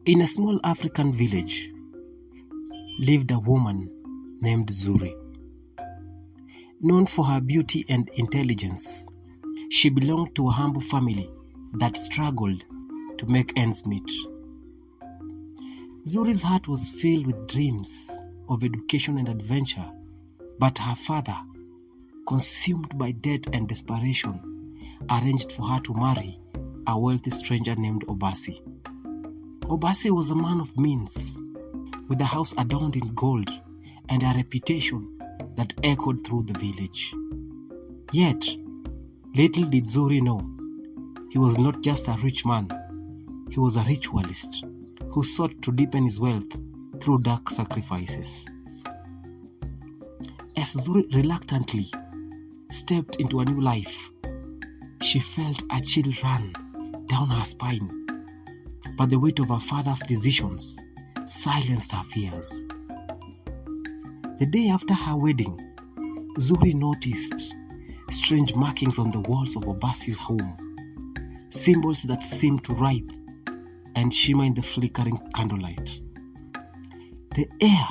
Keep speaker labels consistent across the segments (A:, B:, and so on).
A: In a small African village lived a woman named Zuri. Known for her beauty and intelligence, she belonged to a humble family that struggled to make ends meet. Zuri's heart was filled with dreams of education and adventure, but her father, consumed by debt and desperation, arranged for her to marry a wealthy stranger named Obasi. Obasi was a man of means, with a house adorned in gold and a reputation that echoed through the village. Yet, little did Zuri know, he was not just a rich man, he was a ritualist who sought to deepen his wealth through dark sacrifices. As Zuri reluctantly stepped into a new life, she felt a chill run down her spine, but the weight of her father's decisions silenced her fears. The day after her wedding, Zuri noticed strange markings on the walls of Obasi's home, symbols that seemed to writhe and shimmer in the flickering candlelight. The air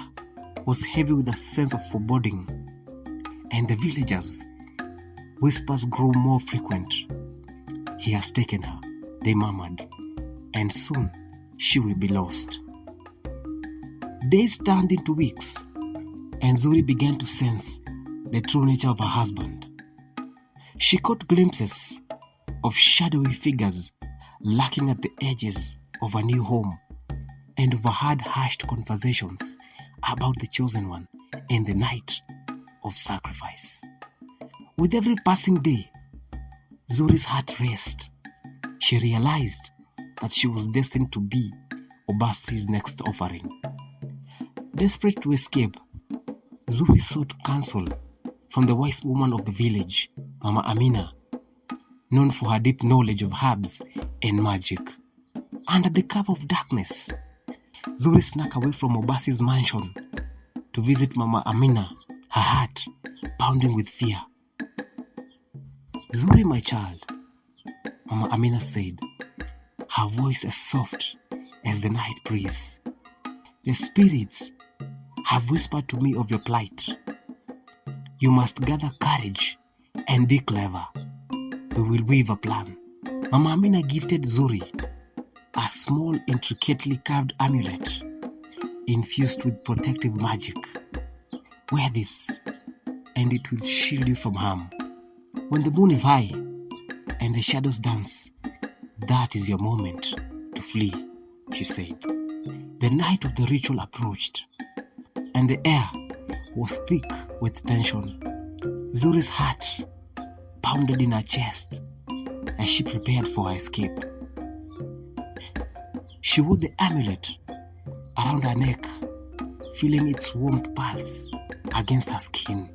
A: was heavy with a sense of foreboding, and the villagers' whispers grew more frequent. "He has taken her," they murmured, "and soon she will be lost." Days turned into weeks, and Zuri began to sense the true nature of her husband. She caught glimpses of shadowy figures lurking at the edges of her new home, and overheard hushed conversations about the chosen one and the night of sacrifice. With every passing day, Zuri's heart raced. She realized that she was destined to be Obasi's next offering. Desperate to escape, Zuri sought counsel from the wise woman of the village, Mama Amina, known for her deep knowledge of herbs and magic. Under the cover of darkness, Zuri snuck away from Obasi's mansion to visit Mama Amina, her heart pounding with fear. "Zuri, my child," Mama Amina said, her voice as soft as the night breeze. "The spirits have whispered to me of your plight. You must gather courage and be clever. We will weave a plan." Mama Amina gifted Zuri a small, intricately carved amulet infused with protective magic. "Wear this, and it will shield you from harm. When the moon is high and the shadows dance, that is your moment to flee," she said. The night of the ritual approached, and the air was thick with tension. Zuri's heart pounded in her chest as she prepared for her escape. She wore the amulet around her neck, feeling its warmth pulse against her skin.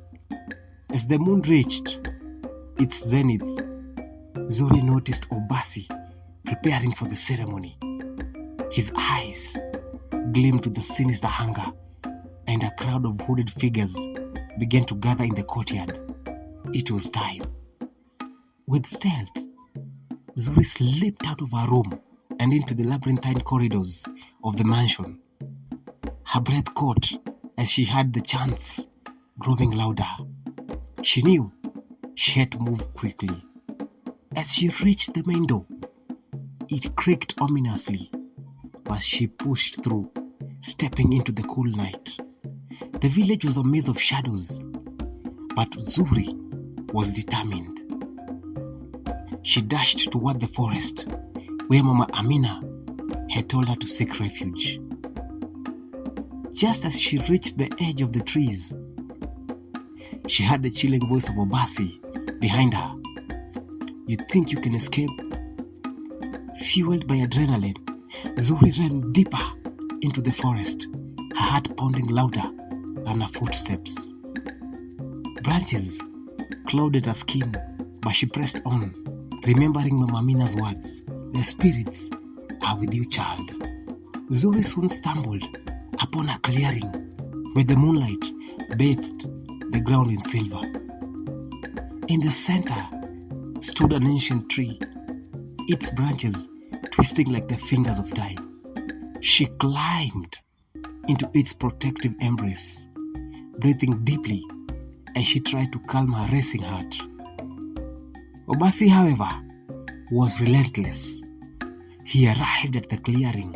A: As the moon reached its zenith, Zuri noticed Obasi preparing for the ceremony. His eyes gleamed with the sinister hunger, and a crowd of hooded figures began to gather in the courtyard. It was time. With stealth, Zuri slipped out of her room and into the labyrinthine corridors of the mansion. Her breath caught as she heard the chants growing louder. She knew she had to move quickly. As she reached the main door, it creaked ominously, but she pushed through, stepping into the cool night. The village was a maze of shadows, but Zuri was determined. She dashed toward the forest, where Mama Amina had told her to seek refuge. Just as she reached the edge of the trees, she heard the chilling voice of Obasi behind her. "You think you can escape?" Fueled by adrenaline, Zuri ran deeper into the forest, her heart pounding louder than her footsteps. Branches clouded her skin, but she pressed on, remembering Mama Amina's words, "The spirits are with you, child." Zuri soon stumbled upon a clearing where the moonlight bathed the ground in silver. In the center stood an ancient tree, its branches twisting like the fingers of time. She climbed into its protective embrace, breathing deeply as she tried to calm her racing heart. Obasi, however, was relentless. He arrived at the clearing,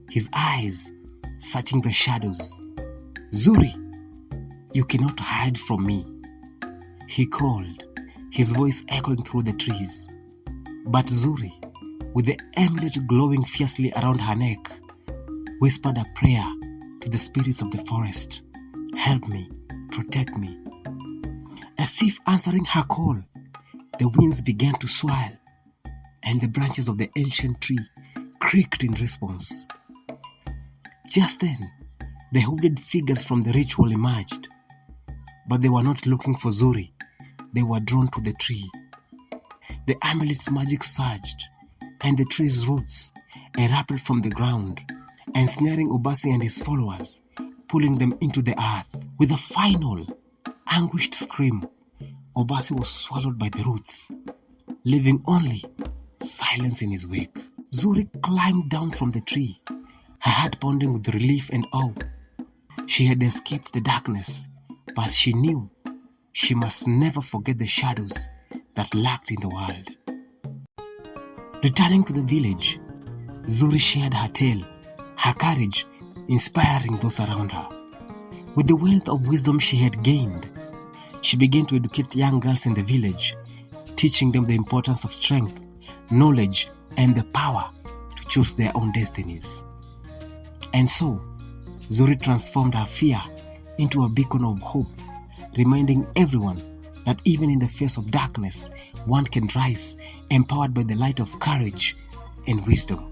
A: his eyes searching the shadows. "Zuri, you cannot hide from me," he called, his voice echoing through the trees. But Zuri, with the amulet glowing fiercely around her neck, whispered a prayer to the spirits of the forest. "Help me, protect me." As if answering her call, the winds began to swirl, and the branches of the ancient tree creaked in response. Just then, the hooded figures from the ritual emerged, but they were not looking for Zuri. They were drawn to the tree. The amulet's magic surged, and the tree's roots erupted from the ground, ensnaring Obasi and his followers, pulling them into the earth. With a final, anguished scream, Obasi was swallowed by the roots, leaving only silence in his wake. Zuri climbed down from the tree, her heart pounding with relief and awe. She had escaped the darkness, but she knew she must never forget the shadows that lurked in the world. Returning to the village, Zuri shared her tale, her courage inspiring those around her. With the wealth of wisdom she had gained, she began to educate young girls in the village, teaching them the importance of strength, knowledge, and the power to choose their own destinies. And so, Zuri transformed her fear into a beacon of hope, reminding everyone that even in the face of darkness, one can rise, empowered by the light of courage and wisdom.